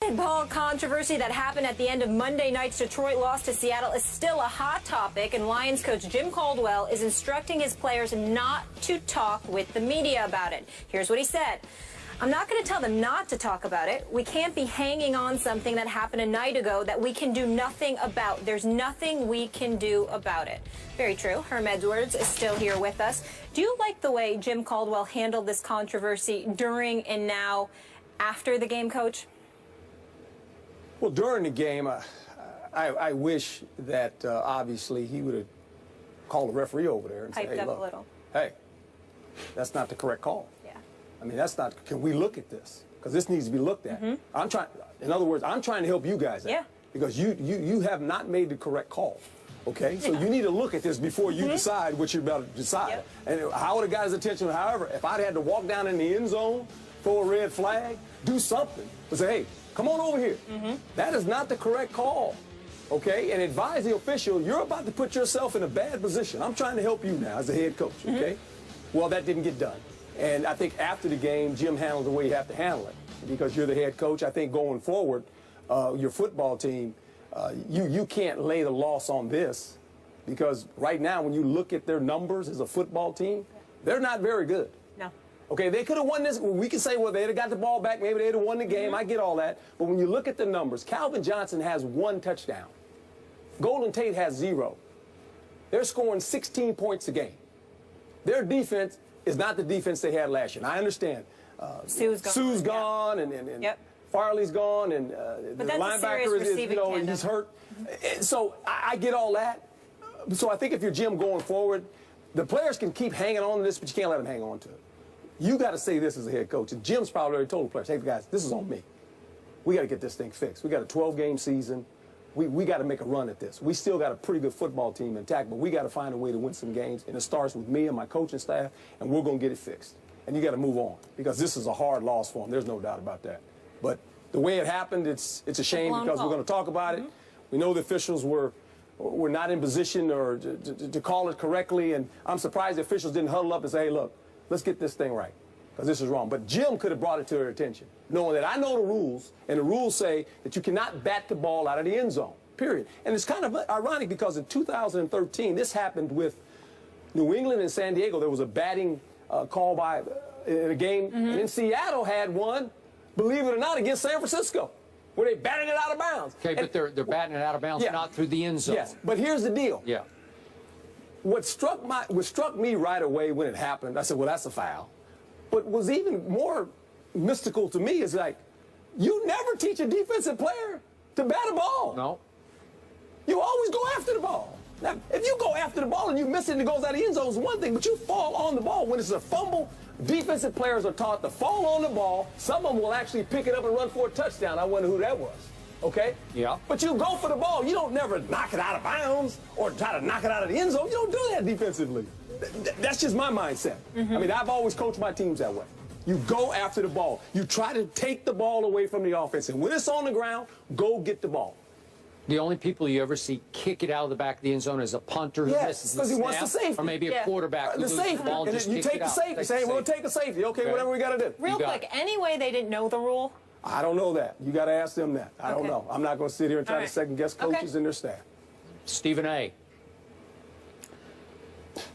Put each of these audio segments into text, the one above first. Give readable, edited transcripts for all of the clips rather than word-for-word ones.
onside ball controversy that happened at the end of Monday night's Detroit loss to Seattle is still a hot topic, and Lions coach Jim Caldwell is instructing his players not to talk with the media about it. Here's what he said. I'm not going to tell them not to talk about it. We can't be hanging on something that happened a night ago that we can do nothing about. There's nothing we can do about it. Very true. Herm Edwards is still here with us. Do you like the way Jim Caldwell handled this controversy during and now after the game, Coach? Well, during the game, I wish that obviously he would have called the referee over there and said, hey, look, hey, that's not the correct call. I mean, that's not, can we look at this? Because this needs to be looked at. I'm trying, in other words, I'm trying to help you guys out. Because you have not made the correct call. Okay? So you need to look at this before you decide what you're about to decide. And how would have got his attention? However, if I'd had to walk down in the end zone, throw a red flag, do something, but say, hey, come on over here. That is not the correct call. Okay? And advise the official, you're about to put yourself in a bad position. I'm trying to help you now as the head coach. Okay? Well, that didn't get done. And I think after the game, Jim handled the way you have to handle it. Because you're the head coach, I think going forward, your football team, you can't lay the loss on this. Because right now, when you look at their numbers as a football team, they're not very good. No. Okay, they could have won this. We can say, well, they'd have got the ball back. Maybe they'd have won the game. I get all that. But when you look at the numbers, Calvin Johnson has 1 touchdown. Golden Tate has 0. They're scoring 16 points a game. Their defense is not the defense they had last year. And I understand. Sue's gone, and Farley's gone, and the linebacker is he's hurt. So I get all that. So I think if you're Jim going forward, the players can keep hanging on to this, but you can't let them hang on to it. You got to say this as a head coach. And Jim's probably already told the players, hey, guys, this is on me. We got to get this thing fixed. We got a 12-game season. We got to make a run at this. We still got a pretty good football team intact, but we got to find a way to win some games, and it starts with me and my coaching staff, and we're going to get it fixed. And you got to move on, because this is a hard loss for them. There's no doubt about that. But the way it happened, it's a shame because we're going to talk about it. We know the officials were not in position or to call it correctly, and I'm surprised the officials didn't huddle up and say, hey, look, let's get this thing right, because this is wrong. But Jim could have brought it to their attention, knowing that I know the rules, and the rules say that you cannot bat the ball out of the end zone, period. And it's kind of ironic because in 2013, this happened with New England and San Diego. There was a batting call by in a game, and then Seattle had one, believe it or not, against San Francisco, where they batted it out of bounds. Okay, but they're batting it out of bounds, not through the end zone. Yes, but here's the deal. What struck me right away when it happened, I said, well, that's a foul. But was even more mystical to me is like, you never teach a defensive player to bat a ball. No. You always go after the ball. Now, if you go after the ball and you miss it and it goes out of the end zone, it's one thing, but you fall on the ball. When it's a fumble, defensive players are taught to fall on the ball. Some of them will actually pick it up and run for a touchdown. I wonder who that was. Okay? Yeah. But you go for the ball. You don't never knock it out of bounds or try to knock it out of the end zone. You don't do that defensively. That's just my mindset. I mean, I've always coached my teams that way. You go after the ball. You try to take the ball away from the offense. And when it's on the ground, go get the ball. The only people you ever see kick it out of the back of the end zone is a punter who misses the snap, he wants the safety. Or maybe a quarterback who loses the ball and just you take the safety. Say, we'll take the safety. Okay, whatever we got to do. Real quick, any way they didn't know the rule? I don't know that. You got to ask them that. I don't know. I'm not going to sit here and try to second-guess coaches and their staff. Stephen A.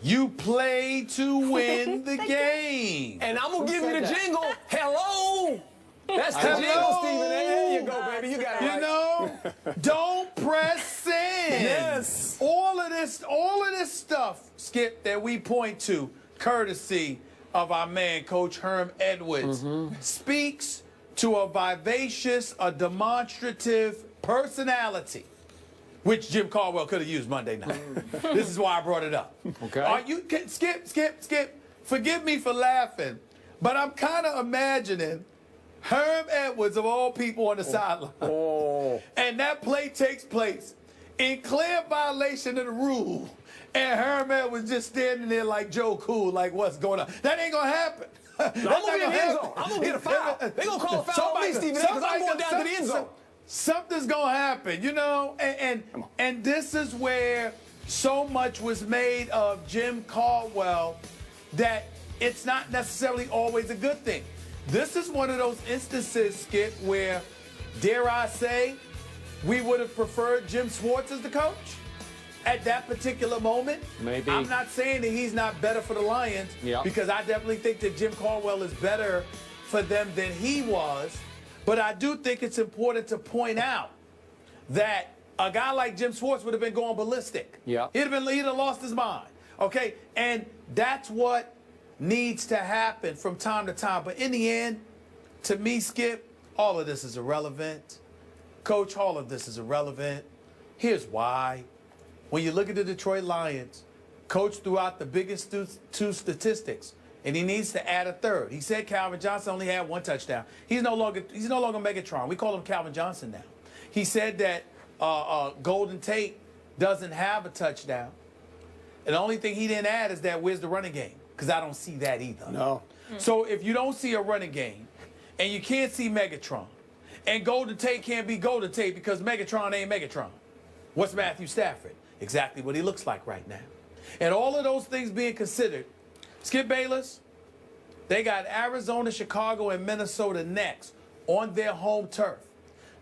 You play to win the game. And I'm going to give you the jingle. Hello. That's the jingle, Stephen A. There you go, baby. You got it right. You know, don't press in. Yes. All of this stuff, Skip, that we point to, courtesy of our man, Coach Herm Edwards, speaks to a vivacious, a demonstrative personality, which Jim Caldwell could have used Monday night. This is why I brought it up. Okay. Skip, forgive me for laughing, but I'm kind of imagining Herm Edwards, of all people, on the sideline. And that play takes place in clear violation of the rule. And Herm Edwards just standing there like Joe Cool, like, what's going on? That ain't going to happen. I'm going to be in the end zone. I'm going to get a foul. They're going to call a foul on me, Stephen A., because I'm going down to the end zone. Something's going to happen, you know? And this is where so much was made of Jim Caldwell that it's not necessarily always a good thing. This is one of those instances, Skip, where dare I say, we would have preferred Jim Schwartz as the coach at that particular moment. Maybe. I'm not saying that he's not better for the Lions, because I definitely think that Jim Caldwell is better for them than he was. But I do think it's important to point out that a guy like Jim Schwartz would have been going ballistic. Yeah. He'd have lost his mind. Okay? And that's what needs to happen from time to time. But in the end, to me, Skip, all of this is irrelevant. Coach, all of this is irrelevant. Here's why. When you look at the Detroit Lions, Coach threw out the biggest two statistics, and he needs to add a third. He said Calvin Johnson only had 1 touchdown. He's no longer Megatron. We call him Calvin Johnson now. He said that Golden Tate doesn't have a touchdown. And the only thing he didn't add is that where's the running game? Because I don't see that either. No. So if you don't see a running game, and you can't see Megatron, and Golden Tate can't be Golden Tate because Megatron ain't Megatron, what's Matthew Stafford? Exactly what he looks like right now. And all of those things being considered, Skip Bayless, they got Arizona, Chicago, and Minnesota next on their home turf.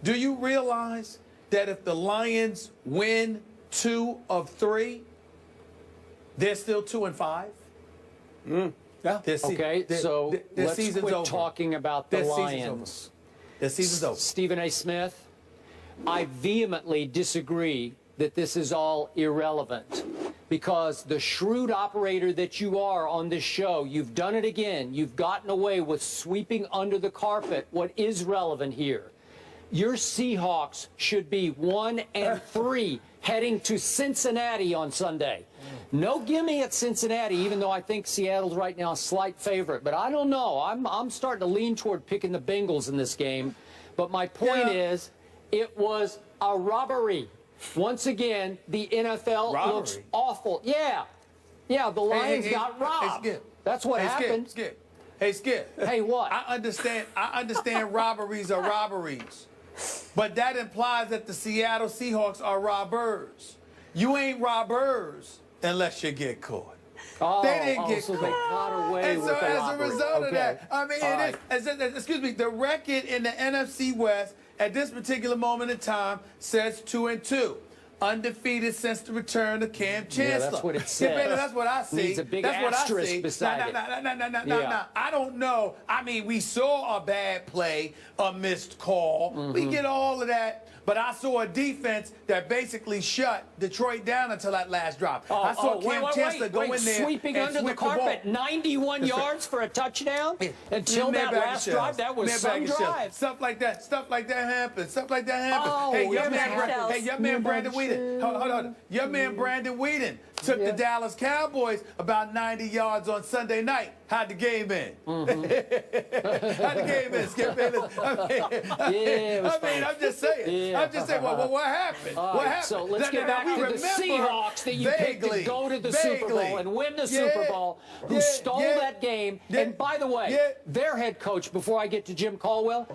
Do you realize that if the Lions win 2 of 3, they're still 2-5? Yeah. Okay, so let's quit over. talking about the Lions. Their season's over. Stephen A. Smith, I vehemently disagree that this is all irrelevant, because the shrewd operator that you are on this show, you've done it again. You've gotten away with sweeping under the carpet what is relevant here. Your Seahawks should be 1-3 heading to Cincinnati on Sunday. No gimme at Cincinnati, even though I think Seattle's right now a slight favorite. But I don't know. I'm starting to lean toward picking the Bengals in this game. But my point is, it was a robbery. Once again, the NFL looks awful. Yeah, the Lions got robbed. That's what happened. Skip. Hey, Skip. Hey, what? I understand robberies are robberies. But that implies that the Seattle Seahawks are robbers. You ain't robbers unless you get caught. Oh, they didn't get so caught. They got away and with so the as robbery. a result of that, I mean, excuse me, the record in the NFC West at this particular moment in time says 2-2. Undefeated since the return of Cam Chancellor. Yeah, that's what it says. That's what I see. Needs a big asterisk beside it. No. I don't know. I mean, we saw a bad play, a missed call. We get all of that. But I saw a defense that basically shut Detroit down until that last drop. I saw Cam Chancellor go in there sweeping and under the carpet, 91 yards for a touchdown until that last drive. That was some drive. Stuff like that happens. Oh, hey, your man Brandon Whedon. Hold on. Your man Brandon Whedon took the Dallas Cowboys about 90 yards on Sunday night. How'd the game end? How'd the game end, Skip Bayless? I'm just saying. I'm just saying. What happened? What happened? So let's get back to the Seahawks that you picked to go to the Super Bowl and win the Super Bowl, who stole that game. And by the way, their head coach, before I get to Jim Caldwell,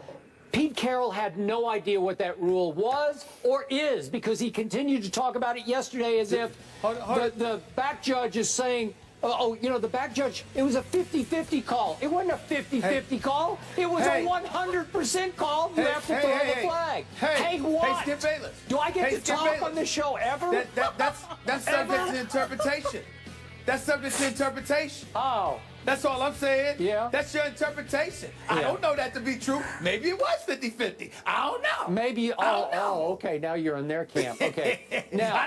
Pete Carroll had no idea what that rule was or is, because he continued to talk about it yesterday as if the back judge is saying, the back judge, it was a 50-50 call. It wasn't a 50-50 call. It was a 100% call. You have to throw the flag. Hey, what? Hey, Skip Bayless. Do I get to talk on the show ever? That's subject to interpretation. That's subject to interpretation. Oh. That's all I'm saying. Yeah. That's your interpretation. I don't know that to be true. Maybe it was 50-50. I don't know. Maybe. Okay. Now you're in their camp. Okay. Now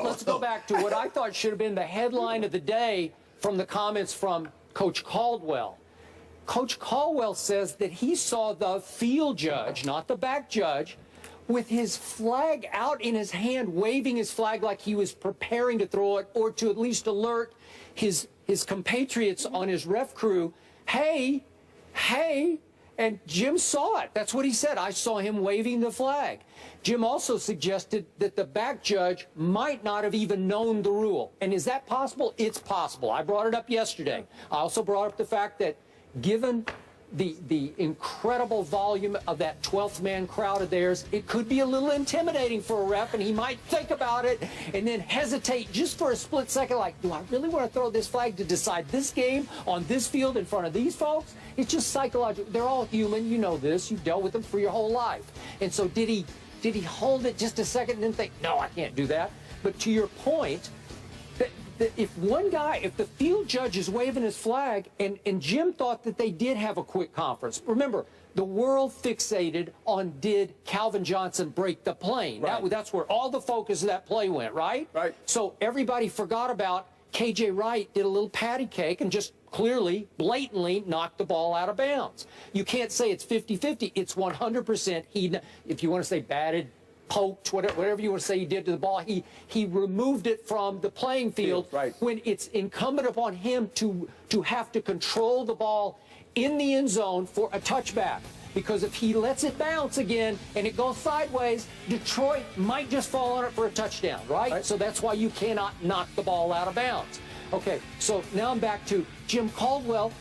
let's go back to what I thought should have been the headline of the day from the comments from Coach Caldwell. Coach Caldwell says that he saw the field judge, not the back judge, with his flag out in his hand, waving his flag like he was preparing to throw it, or to at least alert his compatriots on his ref crew, hey, and Jim saw it. That's what he said. I saw him waving the flag. Jim also suggested that the back judge might not have even known the rule. And is that possible? It's possible. I brought it up yesterday. I also brought up the fact that given the incredible volume of that 12th man crowd of theirs, it could be a little intimidating for a ref, and he might think about it and then hesitate just for a split second, like, do I really want to throw this flag to decide this game on this field in front of these folks? It's just psychological. They're all human. You know this. You've dealt with them for your whole life. And so did he hold it just a second and then think, no, I can't do that? But to your point, that if the field judge is waving his flag, and Jim thought that they did have a quick conference. Remember, the world fixated on, did Calvin Johnson break the plane? Right. That's where all the focus of that play went, right? Right. So everybody forgot about KJ Wright did a little patty cake and just clearly, blatantly knocked the ball out of bounds. You can't say it's 50-50. It's 100%. If you want to say batted, poked, whatever you want to say he did to the ball, he removed it from the playing field. Right. When it's incumbent upon him to have to control the ball in the end zone for a touchback. Because if he lets it bounce again and it goes sideways, Detroit might just fall on it for a touchdown, right? So that's why you cannot knock the ball out of bounds. Okay, so now I'm back to Jim Caldwell.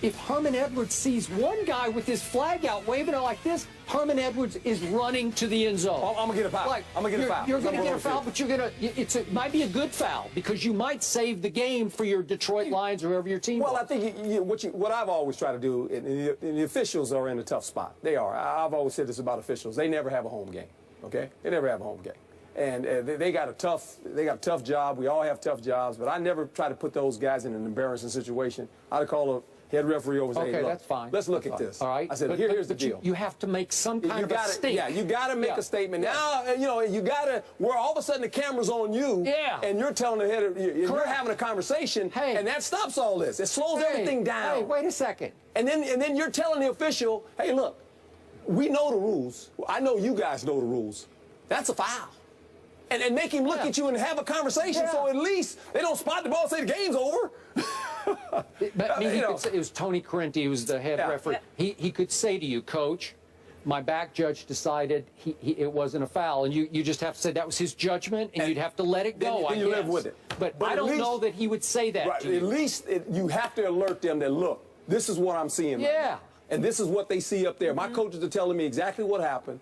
If Herman Edwards sees one guy with his flag out waving it like this, Herman Edwards is running to the end zone. I'm going to get a foul. I'm going to get a foul. You're going to get a foul, but it might be a good foul because you might save the game for your Detroit Lions or whoever your team Well, was. I think what I've always tried to do, and the officials are in a tough spot. They are. I've always said this about officials. They never have a home game, okay? They never have a home game. And they got a tough job. We all have tough jobs, but I never try to put those guys in an embarrassing situation. I'd call a head referee over and say, okay, hey, look, that's fine. let's look at this. All right. I said, here's the deal. You have to make some kind of a statement. Yeah, you got to make a statement. Now, you got to, where all of a sudden the camera's on you, and you're telling the head, you're having a conversation, and that stops all this. It slows everything down. Hey, wait a second. And then you're telling the official, hey, look, we know the rules. I know you guys know the rules. That's a foul. And make him look at you and have a conversation, so at least they don't spot the ball and say the game's over. It was Tony Correnti, who was the head referee. He could say to you, Coach, my back judge decided it wasn't a foul, and you just have to say that was his judgment, and you'd have to let it go. Then you live with it. But I don't know that he would say that to you. At least you have to alert them that, look, this is what I'm seeing. Right now, and this is what they see up there. My coaches are telling me exactly what happened.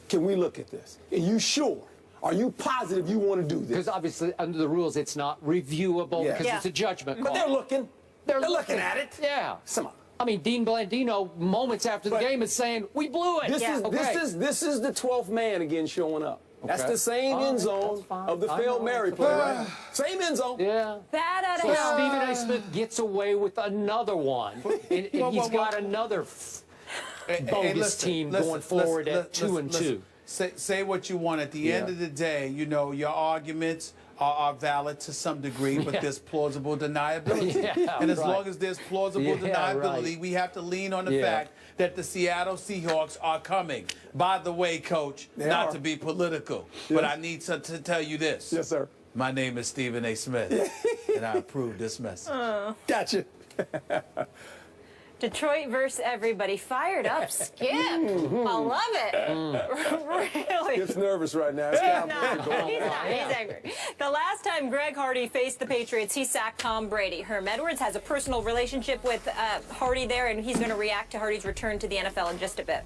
Can we look at this? Are you sure? Are you positive you want to do this? Because obviously, under the rules, it's not reviewable because it's a judgment call. But they're looking. They're looking at it. Yeah. Come on. I mean, Dean Blandino, moments after the game, is saying, we blew it. This is the 12th man again showing up. That's the same end zone of the failed Mary play, right? Same end zone. Yeah. Bad out So of Stephen A. Smith gets away with another one, and he's got another bogus team going forward at 2-2. Say what you want. At the end of the day, your arguments are valid to some degree, but there's plausible deniability. And as long as there's plausible deniability, we have to lean on the fact that the Seattle Seahawks are coming. By the way, Coach, not to be political, but I need to tell you this. Yes, sir. My name is Stephen A. Smith, and I approve this message. Gotcha. Detroit versus everybody. Fired up, Skip. I love it. Really. Skip's nervous right now. He's not. He's angry. The last time Greg Hardy faced the Patriots, he sacked Tom Brady. Herm Edwards has a personal relationship with Hardy there, and he's going to react to Hardy's return to the NFL in just a bit.